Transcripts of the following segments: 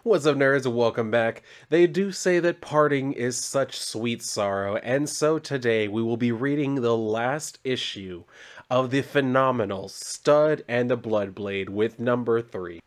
What's up, nerds, and welcome back. They do say that parting is such sweet sorrow, and so today we will be reading the last issue of the phenomenal Stud and the Bloodblade with number 3.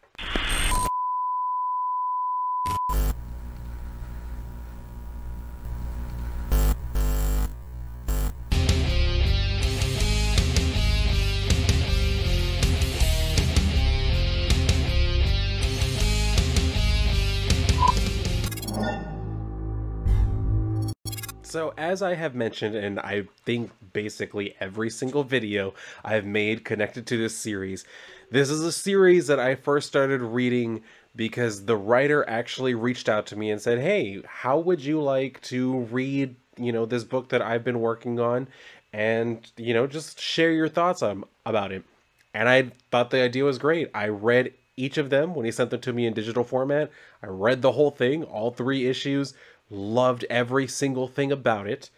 So, as I have mentioned, and I think basically every single video I've made connected to this series, this is a series that I first started reading because the writer actually reached out to me and said, "Hey, how would you like to read, this book that I've been working on and, just share your thoughts about it?" And I thought the idea was great. I read each of them when he sent them to me in digital format. I read the whole thing, all 3 issues, loved every single thing about it.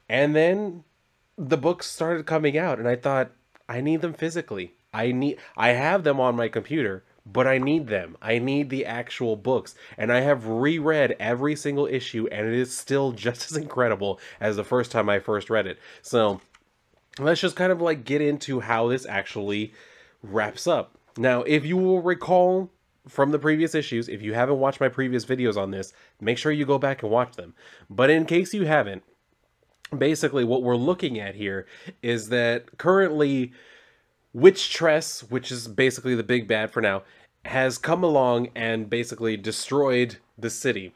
And then the books started coming out and I thought, I need them physically. I have them on my computer, but I need them. I need the actual books. And I have reread every single issue and it is still just as incredible as the first time I first read it. So let's just kind of like get into how this actually wraps up. Now, if you will recall from the previous issues, if you haven't watched my previous videos on this, make sure you go back and watch them. But in case you haven't, basically what we're looking at here is that currently Witch-Tress, which is basically the big bad for now, has come along and basically destroyed the city.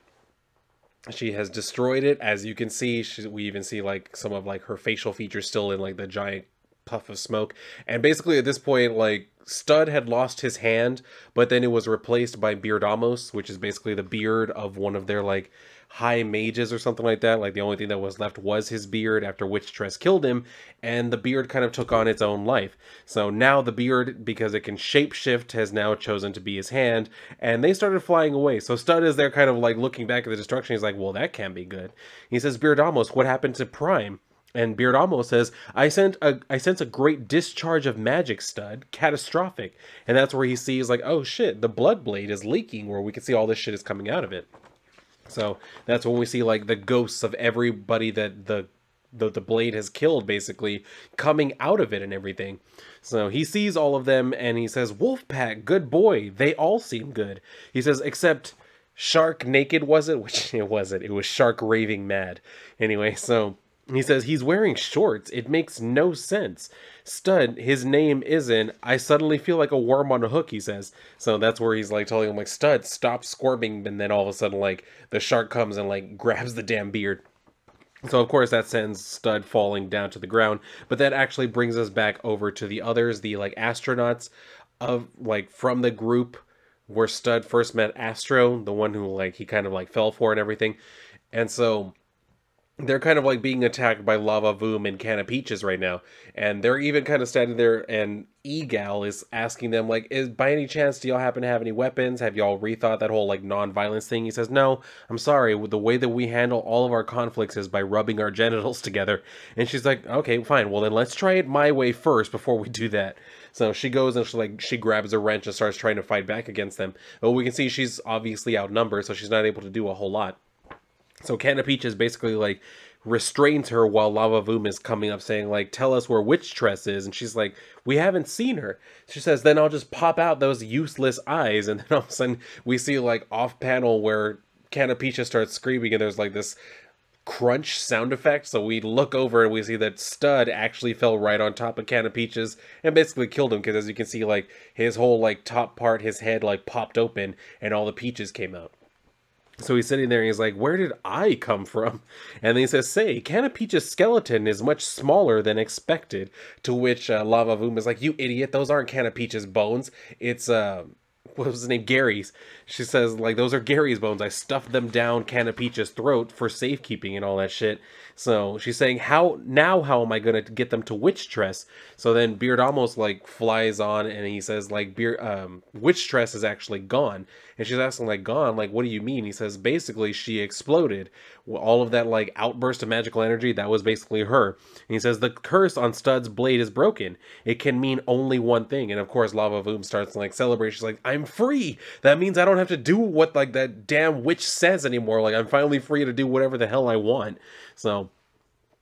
She has destroyed it. As you can see, we even see like some of like her facial features still in like the giant puff of smoke. And basically at this point, like, Stud had lost his hand, but then it was replaced by Beardamos, which is basically the beard of one of their like high mages or something like that. Like the only thing that was left was his beard after Witch-Tress killed him, and the beard kind of took on its own life. So now the beard, because it can shapeshift, has now chosen to be his hand, and they started flying away. So Stud is there kind of like looking back at the destruction. He's like, well, that can't be good. He says, Beardamos, what happened to Prime? And Beardamo says, I sense a great discharge of magic, Stud. Catastrophic. And that's where he sees, like, oh shit, the Bloodblade is leaking, where we can see all this shit is coming out of it. So that's when we see, like, the ghosts of everybody that the blade has killed, basically, coming out of it and everything. So he sees all of them, and he says, Wolfpack, good boy. They all seem good. He says, except Shark Naked, was it? Which it wasn't. It was Shark Raving Mad. Anyway, so he says, he's wearing shorts. It makes no sense. Stud, his name isn't. I suddenly feel like a worm on a hook, he says. So that's where he's like telling him, like, Stud, stop squirming. And then all of a sudden, like, the shark comes and, like, grabs the damn beard. So, of course, that sends Stud falling down to the ground. But that actually brings us back over to the others, the, like, astronauts of, like, from the group where Stud first met Astro, the one who, like, he kind of, like, fell for and everything. And so they're kind of like being attacked by Lava Voom and Can of Peaches right now. And they're even kind of standing there, and Egal is asking them, like, by any chance, do y'all happen to have any weapons? Have y'all rethought that whole, like, non-violence thing? He says, no, I'm sorry. The way that we handle all of our conflicts is by rubbing our genitals together. And she's like, okay, fine. Well, then let's try it my way first before we do that. So she goes and she grabs a wrench and starts trying to fight back against them. But we can see she's obviously outnumbered, so she's not able to do a whole lot. So Can of Peaches basically, like, restrains her while Lava Voom is coming up saying, like, tell us where Witch-Tress is. And she's like, we haven't seen her. She says, then I'll just pop out those useless eyes. And then all of a sudden we see, like, off panel where Can of Peaches starts screaming and there's, like, this crunch sound effect. So we look over and we see that Stud actually fell right on top of Can of Peaches and basically killed him, because as you can see, like, his whole, like, top part, his head, like, popped open and all the peaches came out. So he's sitting there and he's like, where did I come from? And then he says, say, Can of Peach's skeleton is much smaller than expected. To which Lava Voom is like, you idiot, those aren't Can of Peach's bones. It's, what was his name? Gary's. She says, like, those are Gary's bones. I stuffed them down Can of Peach's throat for safekeeping and all that shit. So she's saying, how am I going to get them to Witch-Tress? So then Beard almost, like, flies on and he says, like, Witch-Tress is actually gone. And she's asking, like, gone? Like, what do you mean? He says, basically, she exploded. All of that, like, outburst of magical energy, that was basically her. And he says, the curse on Stud's blade is broken. It can mean only one thing. And, of course, Lava Voom starts, like, celebrating. She's like, I'm free. That means I don't have to do what like that damn witch says anymore. Like I'm finally free to do whatever the hell I want. So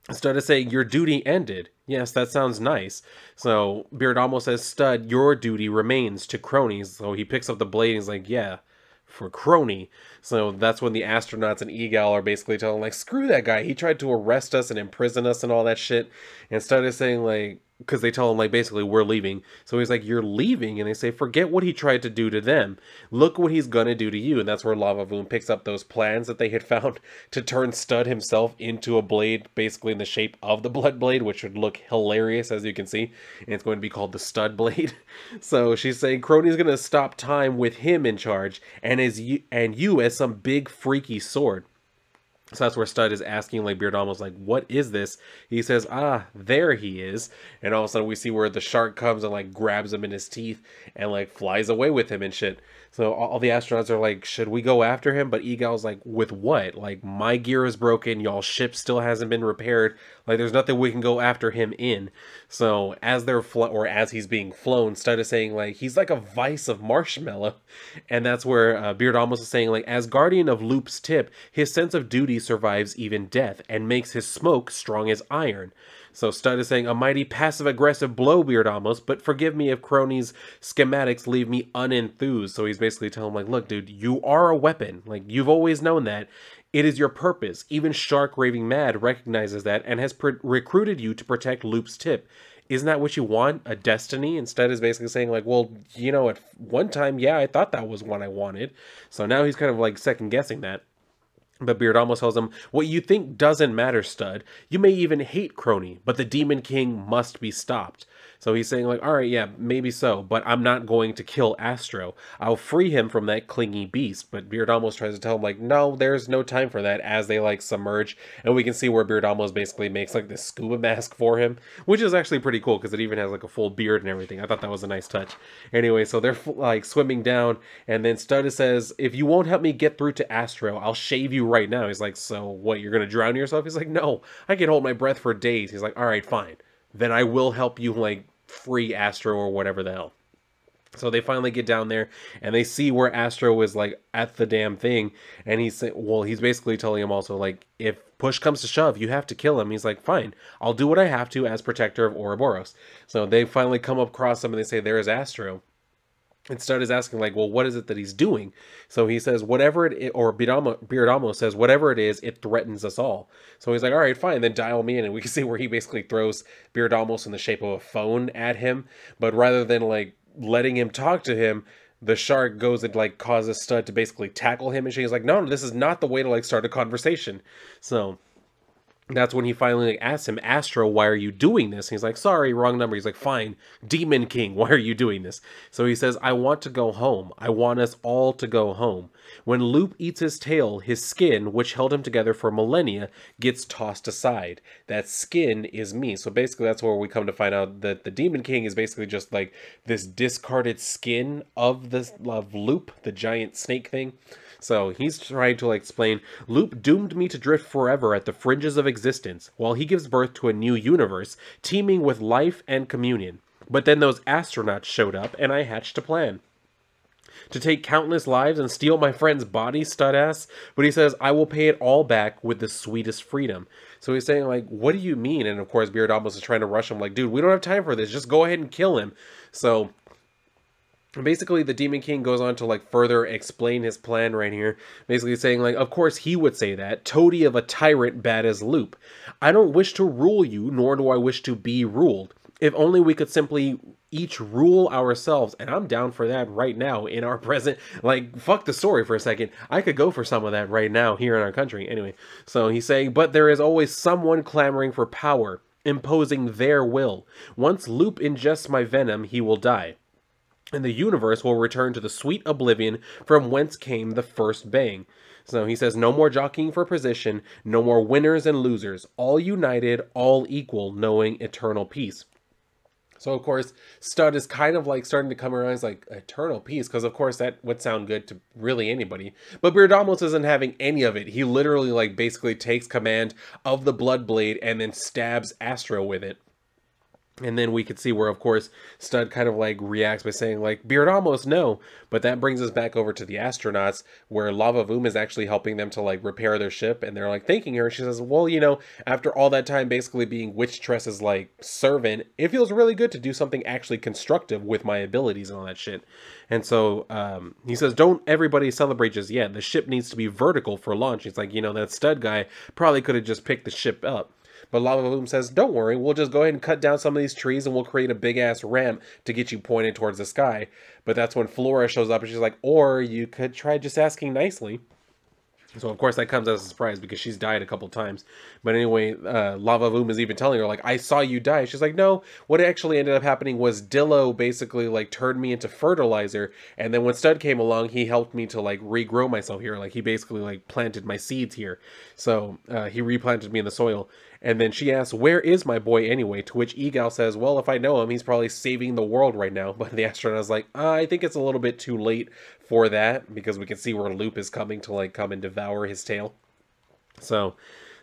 I started saying, your duty ended. Yes, that sounds nice. So Beard almost says, Stud, your duty remains to cronies. So he picks up the blade and he's like, yeah, for crony. So that's when the astronauts and Egal are basically telling like, screw that guy. He tried to arrest us and imprison us and all that shit. And started saying like, because they tell him like basically we're leaving. So he's like, you're leaving? And they say, forget what he tried to do to them. Look what he's gonna do to you. And that's where Lava Boom picks up those plans that they had found to turn Stud himself into a blade, basically in the shape of the Bloodblade, which would look hilarious, as you can see. And it's going to be called the Stud Blade. So she's saying Crony's gonna stop time with him in charge, and you as some big freaky sword. So that's where Stud is asking like Beard almost like, what is this? He says, ah, there he is. And all of a sudden we see where the shark comes and like grabs him in his teeth and like flies away with him and shit. So all the astronauts are like, should we go after him? But Egal's like, with what? Like, my gear is broken. Y'all's ship still hasn't been repaired. Like, there's nothing we can go after him in. So as they're as he's being flown, Stud is saying like, he's like a vice of marshmallow. And that's where Beard almost is saying like, as guardian of Loop's tip, his sense of duty survives even death and makes his smoke strong as iron. So Stud is saying, a mighty passive-aggressive blow, Beard almost, but forgive me if Crony's schematics leave me unenthused. So he's basically telling him, like, look, dude, you are a weapon. Like, you've always known that. It is your purpose. Even Shark Raving Mad recognizes that and has recruited you to protect Loop's tip. Isn't that what you want? A destiny? Instead is basically saying, like, well, you know, at one time, yeah, I thought that was what I wanted. So now he's kind of, like, second-guessing that. But Beard almost tells him, what you think doesn't matter, Stud. You may even hate Crony, but the Demon King must be stopped. So he's saying like, all right, yeah, maybe so, but I'm not going to kill Astro. I'll free him from that clingy beast. But Beard almost tries to tell him like, no, there's no time for that, as they like submerge. And we can see where Beard almost basically makes like this scuba mask for him, which is actually pretty cool because it even has like a full beard and everything. I thought that was a nice touch. Anyway, so they're like swimming down, and then Stud says, if you won't help me get through to Astro, I'll shave you right now. He's like, so what, you're gonna drown yourself? He's like, no, I can hold my breath for days. He's like, all right, fine, then I will help you like free Astro or whatever the hell. So they finally get down there and they see where Astro is like at the damn thing, and he's basically telling him also like, if push comes to shove, you have to kill him. He's like, fine, I'll do what I have to as protector of Ouroboros. So they finally come across him and they say, there is Astro. And Stud is asking like, well, what is it that he's doing? So he says, whatever it is, or Beard almost says, whatever it is, it threatens us all. So he's like, all right, fine, then dial me in. And we can see where he basically throws Beard almost in the shape of a phone at him. But rather than like letting him talk to him, the shark goes and like causes Stud to basically tackle him. And she's like, no, this is not the way to like start a conversation. So that's when he finally like, asks him, Astro, why are you doing this? And he's like, sorry, wrong number. He's like, fine, Demon King, why are you doing this? So he says, I want to go home. I want us all to go home. When Loop eats his tail, his skin, which held him together for millennia, gets tossed aside. That skin is me. So basically that's where we come to find out that the Demon King is basically just like this discarded skin of Loop, the giant snake thing. So he's trying to like explain, Loop doomed me to drift forever at the fringes of existence, while he gives birth to a new universe, teeming with life and communion. But then those astronauts showed up, and I hatched a plan. To take countless lives and steal my friend's body, Stud asks, but he says, I will pay it all back with the sweetest freedom. So he's saying like, what do you mean? And of course Beard almost is trying to rush him like, dude, we don't have time for this, just go ahead and kill him. So basically, the Demon King goes on to like further explain his plan right here. Basically saying like, of course he would say that, toady of a tyrant bad as Loop. I don't wish to rule you, nor do I wish to be ruled. If only we could simply each rule ourselves, and I'm down for that right now in our present, like, fuck the story for a second. I could go for some of that right now here in our country. Anyway, so he's saying, but there is always someone clamoring for power, imposing their will. Once Loop ingests my venom, he will die, and the universe will return to the sweet oblivion from whence came the first bang. So he says, no more jockeying for position, no more winners and losers, all united, all equal, knowing eternal peace. So of course, Stud is kind of like starting to come around as like eternal peace, because of course that would sound good to really anybody. But Beard almost isn't having any of it. He literally like basically takes command of the Bloodblade and then stabs Astro with it. And then we could see where, of course, Stud kind of like reacts by saying like, Beardamos, no. But that brings us back over to the astronauts, where Lava Voom is actually helping them to like repair their ship. And they're like thanking her. She says, well, you know, after all that time basically being Witch Tress's like servant, it feels really good to do something actually constructive with my abilities and all that shit. And so he says, don't everybody celebrate just yet. The ship needs to be vertical for launch. He's like, you know, that Stud guy probably could have just picked the ship up. But Lava Boom says, don't worry, we'll just go ahead and cut down some of these trees and we'll create a big-ass ramp to get you pointed towards the sky. But that's when Flora shows up and she's like, or you could try just asking nicely. So, of course, that comes as a surprise because she's died a couple times. But anyway, Lava Boom is even telling her, like, I saw you die. She's like, no, what actually ended up happening was Dillo basically, like, turned me into fertilizer. And then when Stud came along, he helped me to, like, regrow myself here. Like, he basically, like, planted my seeds here. So, he replanted me in the soil. And then she asks, where is my boy anyway? To which Egal says, well, if I know him, he's probably saving the world right now. But the astronaut's like, I think it's a little bit too late for that, because we can see where Loop is coming to like come and devour his tail. So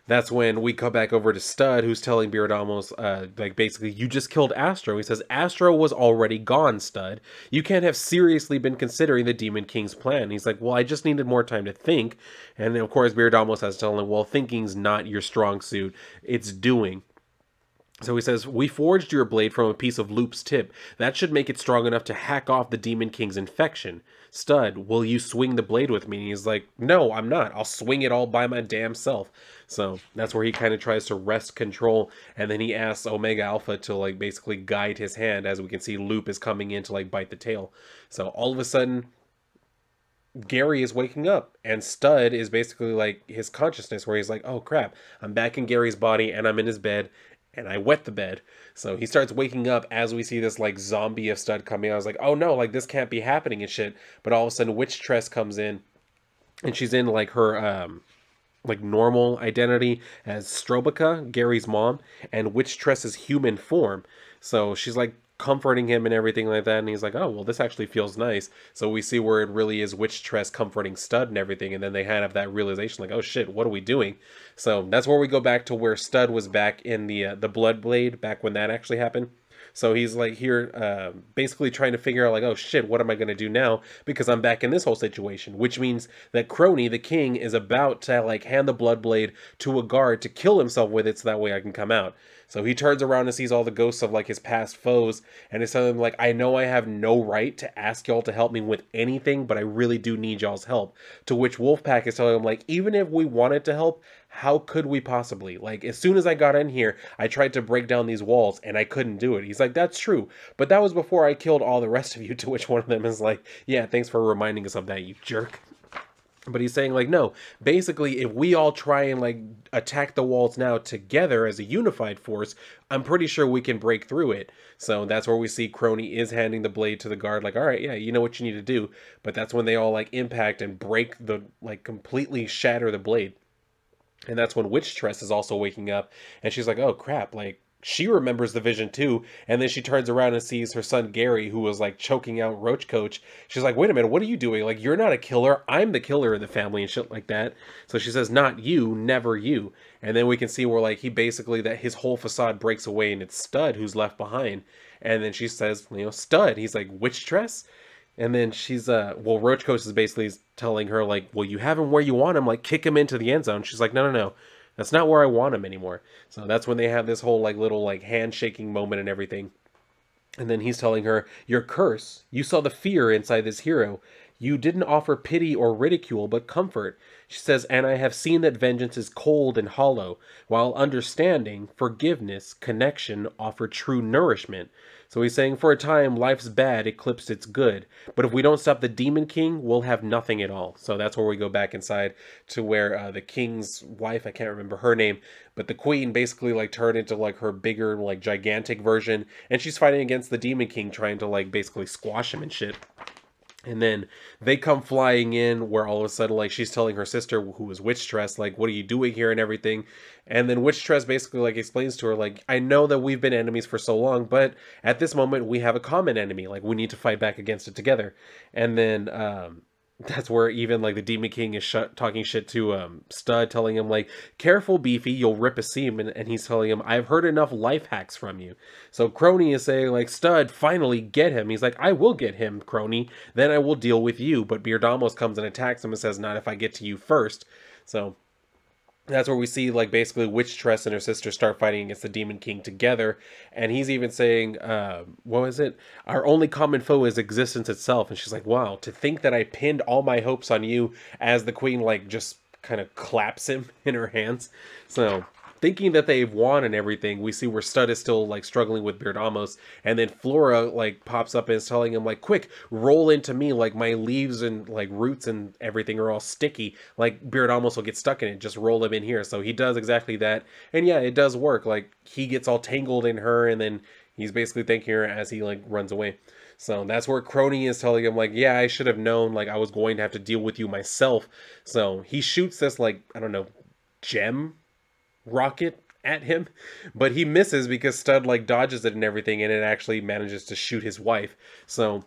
that's when we come back over to Stud, who's telling Beardamos, like, basically, you just killed Astro. He says, Astro was already gone, Stud. You can't have seriously been considering the Demon King's plan. He's like, well, I just needed more time to think. And then, of course, Beardamos has to tell him, well, thinking's not your strong suit. It's doing. So he says, we forged your blade from a piece of Loop's tip. That should make it strong enough to hack off the Demon King's infection. Stud, will you swing the blade with me? And he's like, no, I'm not. I'll swing it all by my damn self. So that's where he kind of tries to wrest control. And then he asks Omega Alpha to like basically guide his hand. As we can see, Loop is coming in to like bite the tail. So all of a sudden, Gary is waking up, and Stud is basically like his consciousness, where he's like, oh crap, I'm back in Gary's body and I'm in his bed. And I wet the bed. So he starts waking up as we see this like zombie of Stud coming. I was like, oh no, like this can't be happening and shit. But all of a sudden Witch Tress comes in, and she's in like her like normal identity as Strobica, Gary's mom, and Witch Tress's human form. So she's like comforting him and everything like that, and he's like, oh well, this actually feels nice. So we see where it really is Witch Tress comforting Stud and everything, and then they have that realization like, oh shit, what are we doing? So that's where we go back to where Stud was back in the Bloodblade, back when that actually happened. So he's like here basically trying to figure out like, oh shit, what am I going to do now? Because I'm back in this whole situation, which means that Crony, the king, is about to like hand the Bloodblade to a guard to kill himself with it so that way I can come out. So he turns around and sees all the ghosts of like his past foes, and is telling them like, I know I have no right to ask y'all to help me with anything, but I really do need y'all's help. To which Wolfpack is telling him like, even if we wanted to help, how could we possibly? Like, as soon as I got in here, I tried to break down these walls and I couldn't do it. He's like, that's true, but that was before I killed all the rest of you. To which one of them is like, yeah, thanks for reminding us of that, you jerk. But he's saying like, no, basically if we all try and like attack the walls now together as a unified force, I'm pretty sure we can break through it. So that's where we see Crony is handing the blade to the guard like, all right, yeah, you know what you need to do. But that's when they all like impact and break the, like completely shatter the blade. And that's when Witch Tress is also waking up, and she's like, oh crap, like she remembers the vision too. And then she turns around and sees her son Gary, who was like choking out Roach Coach. She's like, wait a minute, what are you doing? Like, you're not a killer, I'm the killer in the family and shit like that. So she says, not you, never you. And then we can see where like he basically, that his whole facade breaks away and it's Stud who's left behind. And then she says, you know, Stud. He's like, Witch Tress? And then she's, well, Roach Coach is basically telling her, like, well, you have him where you want him, like, kick him into the end zone. She's like, no, no, no, that's not where I want him anymore. So that's when they have this whole, like, little, like, handshaking moment and everything. And then he's telling her, your curse, you saw the fear inside this hero. You didn't offer pity or ridicule, but comfort. She says, and I have seen that vengeance is cold and hollow, while understanding, forgiveness, connection offer true nourishment. So he's saying, for a time, life's bad eclipsed its good. But if we don't stop the Demon King, we'll have nothing at all. So that's where we go back inside to where the king's wife, I can't remember her name, but the queen basically like turned into like her bigger, like gigantic version. And she's fighting against the Demon King, trying to like basically squash him and shit. And then they come flying in where all of a sudden, like, she's telling her sister, who was Witch Tress, like, what are you doing here and everything? And then Witch Tress basically, like, explains to her, like, I know that we've been enemies for so long, but at this moment, we have a common enemy. Like, we need to fight back against it together. And then that's where even like the Demon King is talking shit to Stud, telling him like, careful Beefy, you'll rip a seam. And he's telling him, I've heard enough life hacks from you. So Crony is saying like, Stud, finally get him. He's like, I will get him, Crony, then I will deal with you. But Beardamos comes and attacks him and says, not if I get to you first. So that's where we see like basically Witch Tress and her sister start fighting against the Demon King together, and he's even saying, what was it? Our only common foe is existence itself. And she's like, wow, to think that I pinned all my hopes on you, as the queen like just kind of claps him in her hands. So thinking that they've won and everything, we see where Stud is still like struggling with Beardamos, and then Flora like pops up and is telling him like, quick, roll into me, like my leaves and like roots and everything are all sticky, like Beardamos will get stuck in it, just roll him in here. So he does exactly that, and yeah, it does work. Like he gets all tangled in her, and then he's basically thanking her as he like runs away. So that's where Crony is telling him like, yeah, I should have known, like I was going to have to deal with you myself. So he shoots this like, I don't know, gem rocket at him, but he misses because Stud like dodges it and everything, and it actually manages to shoot his wife. So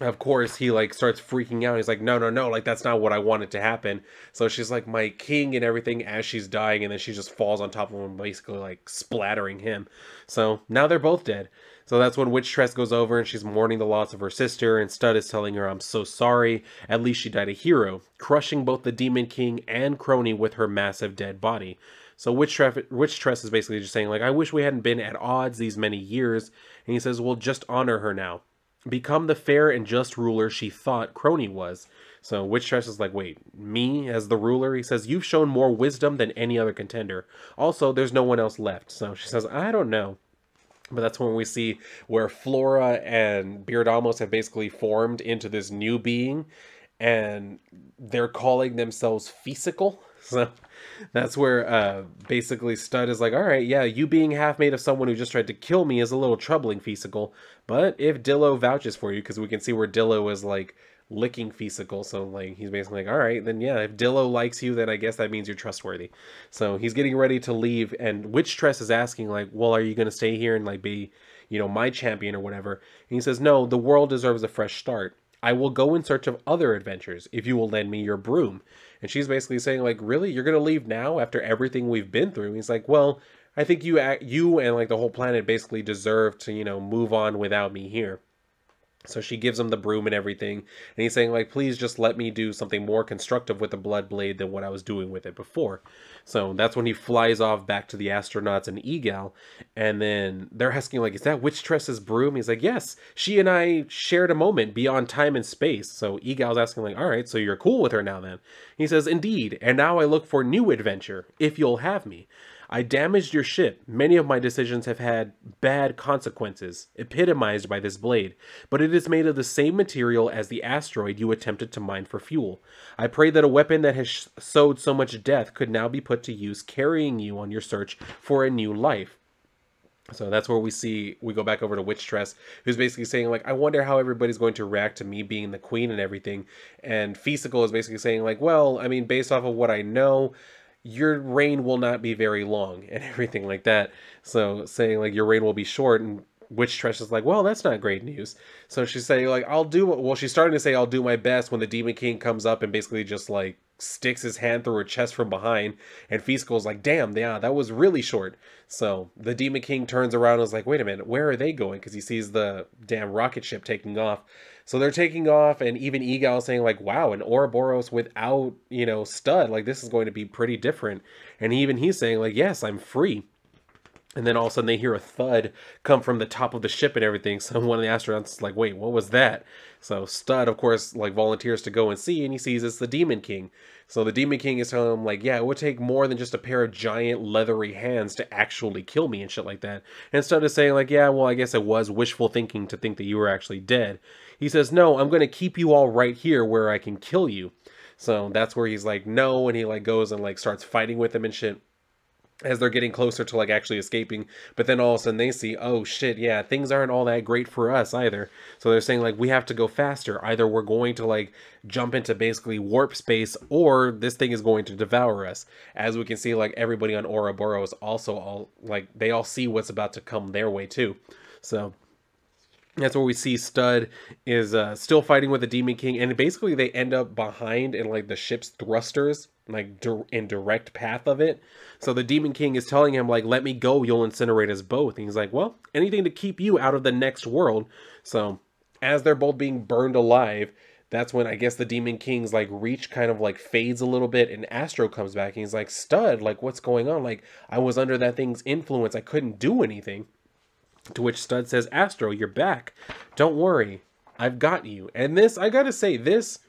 of course he like starts freaking out. He's like, no, no, no, like that's not what I wanted to happen. So she's like, my king and everything, as she's dying, and then she just falls on top of him, basically like splattering him. So now they're both dead. So that's when Witch Tress goes over and she's mourning the loss of her sister, and Stud is telling her, I'm so sorry, at least she died a hero, crushing both the Demon King and Crony with her massive dead body. So Witch Tress is basically just saying like, I wish we hadn't been at odds these many years. And he says, well, just honor her now. Become the fair and just ruler she thought Crony was. So Witch Tress is like, wait, me as the ruler? He says, you've shown more wisdom than any other contender. Also, there's no one else left. So she says, I don't know. But that's when we see where Flora and Beardamos have basically formed into this new being, and they're calling themselves Feasical. So that's where basically Stud is like, all right, yeah, you being half made of someone who just tried to kill me is a little troubling, Feasical. But if Dillo vouches for you, because we can see where Dillo is like licking Feasical, so like he's basically like, all right, then yeah, if Dillo likes you, then I guess that means you're trustworthy. So he's getting ready to leave, and Witch Tress is asking like, well, are you going to stay here and like be, you know, my champion or whatever? And he says, no, the world deserves a fresh start. I will go in search of other adventures if you will lend me your broom. And she's basically saying like, really, you're going to leave now after everything we've been through? And he's like, well, I think you and like the whole planet basically deserve to, you know, move on without me here. So she gives him the broom and everything, and he's saying like, please just let me do something more constructive with the Bloodblade than what I was doing with it before. So that's when he flies off back to the astronauts and Egal, and then they're asking like, is that Witch Tress's broom? He's like, yes, she and I shared a moment beyond time and space. So Egal's asking like, all right, so you're cool with her now then? He says, indeed, and now I look for new adventure, if you'll have me. I damaged your ship. Many of my decisions have had bad consequences, epitomized by this blade, but it is made of the same material as the asteroid you attempted to mine for fuel. I pray that a weapon that has sowed so much death could now be put to use, carrying you on your search for a new life. So that's where we go back over to Witch Tress, who's basically saying like, I wonder how everybody's going to react to me being the queen and everything. And Feasical is basically saying like, well, I mean, based off of what I know, your reign will not be very long and everything like that. So saying like your reign will be short, and Witch Tress is like, well, that's not great news. So she's saying like, she's starting to say I'll do my best when the Demon King comes up and basically just like sticks his hand through her chest from behind, and Feasical's like, damn, yeah, that was really short. So the Demon King turns around and is like, wait a minute, where are they going? Because he sees the damn rocket ship taking off. So they're taking off, and even Egal is saying like, wow, an Ouroboros without, you know, Stud, like this is going to be pretty different. And he's saying like, yes, I'm free. And then all of a sudden they hear a thud come from the top of the ship and everything. So one of the astronauts is like, wait, what was that? So Stud, of course, like volunteers to go and see, and he sees it's the Demon King. So the Demon King is telling him like, yeah, it would take more than just a pair of giant leathery hands to actually kill me and shit like that. And Stud is saying like, yeah, well, I guess it was wishful thinking to think that you were actually dead. He says, no, I'm going to keep you all right here where I can kill you. So that's where he's like, no, and he like goes and like starts fighting with him and shit as they're getting closer to like actually escaping. But then all of a sudden they see, oh shit, yeah, things aren't all that great for us either. So they're saying like, we have to go faster. Either we're going to like jump into basically warp space, or this thing is going to devour us. As we can see, like everybody on Ouroboros also all like, they all see what's about to come their way too. So That's where we see Stud is still fighting with the Demon King, and basically they end up behind in like the ship's thrusters, like in direct path of it. So the Demon King is telling him like, "Let me go, you'll incinerate us both." And he's like, "Well, anything to keep you out of the next world." So as they're both being burned alive, that's when I guess the Demon King's like reach kind of like fades a little bit, and Astro comes back and he's like, "Stud, like what's going on? Like I was under that thing's influence, I couldn't do anything." To which Stud says, "Astro, you're back. Don't worry. I've got you." And this, I gotta say, this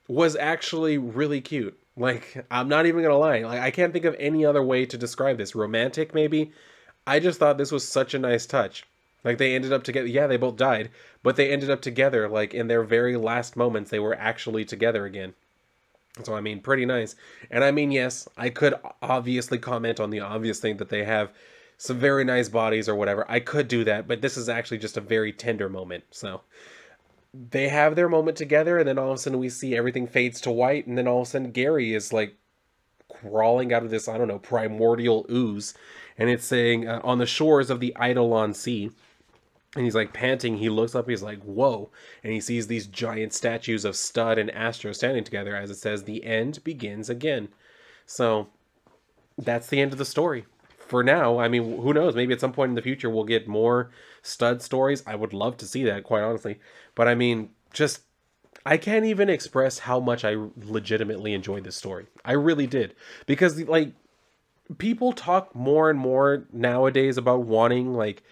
was actually really cute. Like, I'm not even gonna lie. Like, I can't think of any other way to describe this. Romantic, maybe? I just thought this was such a nice touch. Like, they ended up together. Yeah, they both died. But they ended up together. Like, in their very last moments, they were actually together again. So, I mean, pretty nice. And I mean, yes, I could obviously comment on the obvious thing that they have some very nice bodies or whatever. I could do that, but this is actually just a very tender moment. So they have their moment together, and then all of a sudden we see everything fades to white, and then all of a sudden Gary is like crawling out of this, I don't know, primordial ooze, and it's saying on the shores of the Eidolon Sea. And he's like panting, he looks up, he's like, whoa. And he sees these giant statues of Stud and Astro standing together as it says, "The end begins again." So that's the end of the story. For now, I mean, who knows? Maybe at some point in the future we'll get more Stud stories. I would love to see that, quite honestly. But I mean, just, I can't even express how much I legitimately enjoyed this story. I really did. Because, like, people talk more and more nowadays about wanting, like,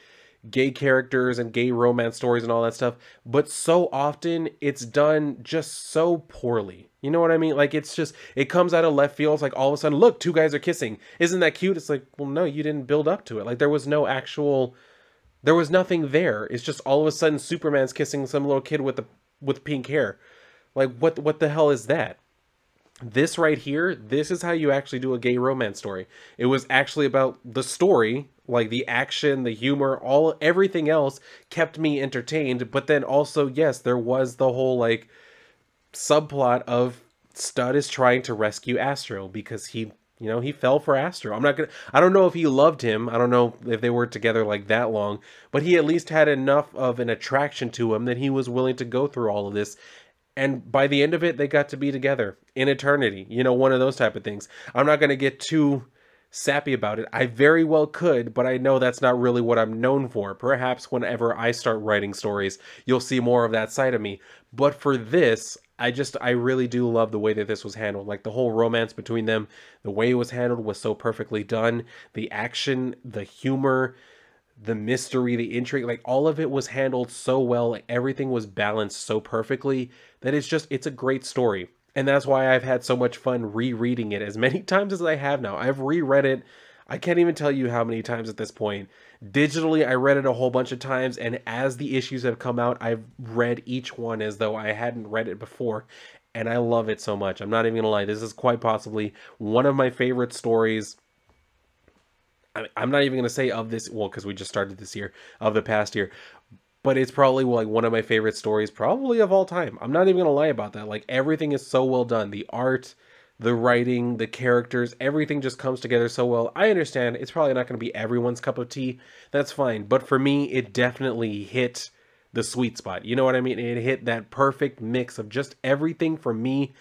gay characters and gay romance stories and all that stuff, but so often it's done just so poorly. You know what I mean? Like, it's just, it comes out of left field. It's like all of a sudden, look, two guys are kissing. Isn't that cute? It's like, well, no, you didn't build up to it. Like, there was no actual, there was nothing there. It's just all of a sudden Superman's kissing some little kid with pink hair. Like, what the hell is that? This right here, this is how you actually do a gay romance story. It was actually about the story, like the action, the humor, everything else kept me entertained. But then also, yes, there was the whole like subplot of Stud is trying to rescue Astro because he fell for Astro. I don't know if he loved him. I don't know if they were together like that long, but he at least had enough of an attraction to him that he was willing to go through all of this. And by the end of it, they got to be together in eternity. You know, one of those type of things. I'm not going to get too sappy about it. I very well could, but I know that's not really what I'm known for. Perhaps whenever I start writing stories, you'll see more of that side of me. But for this, I really do love the way that this was handled. Like the whole romance between them, the way it was handled was so perfectly done. The action, the humor, the mystery, the intrigue, like all of it was handled so well. Like everything was balanced so perfectly that it's a great story. And that's why I've had so much fun rereading it as many times as I have now. I've reread it. I can't even tell you how many times at this point. Digitally, I read it a whole bunch of times. And as the issues have come out, I've read each one as though I hadn't read it before. And I love it so much. I'm not even gonna lie. This is quite possibly one of my favorite stories. I'm not even going to say of this, well, because we just started this year, of the past year, but it's probably like one of my favorite stories, probably of all time. I'm not even going to lie about that. Like everything is so well done. The art, the writing, the characters, everything just comes together so well. I understand it's probably not going to be everyone's cup of tea. That's fine. But for me, it definitely hit the sweet spot. You know what I mean? It hit that perfect mix of just everything for me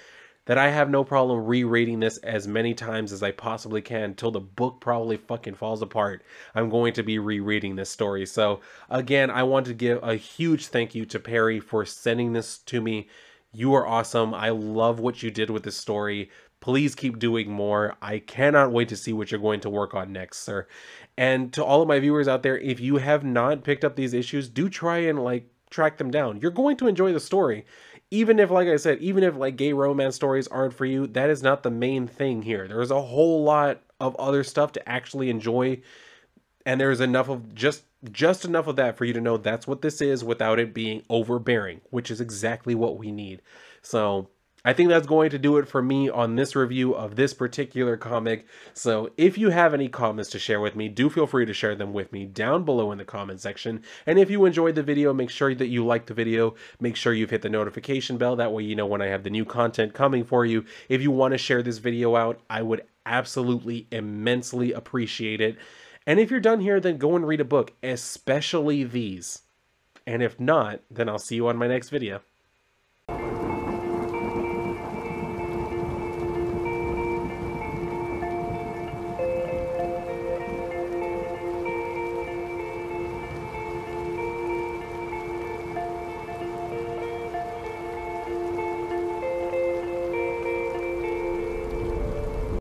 that I have no problem rereading this as many times as I possibly can till the book probably fucking falls apart. I'm going to be rereading this story. So again, I want to give a huge thank you to Perry for sending this to me. You are awesome. I love what you did with this story. Please keep doing more. I cannot wait to see what you're going to work on next, sir. And to all of my viewers out there, if you have not picked up these issues, do try and like track them down. You're going to enjoy the story. Even if, like I said, even if like gay romance stories aren't for you, that is not the main thing here. There's a whole lot of other stuff to actually enjoy. And there's enough of just enough of that for you to know that's what this is without it being overbearing, which is exactly what we need. So I think that's going to do it for me on this review of this particular comic. So if you have any comments to share with me, do feel free to share them with me down below in the comment section. And if you enjoyed the video, make sure that you like the video. Make sure you've hit the notification bell. That way you know when I have the new content coming for you. If you want to share this video out, I would absolutely immensely appreciate it. And if you're done here, then go and read a book, especially these. And if not, then I'll see you on my next video.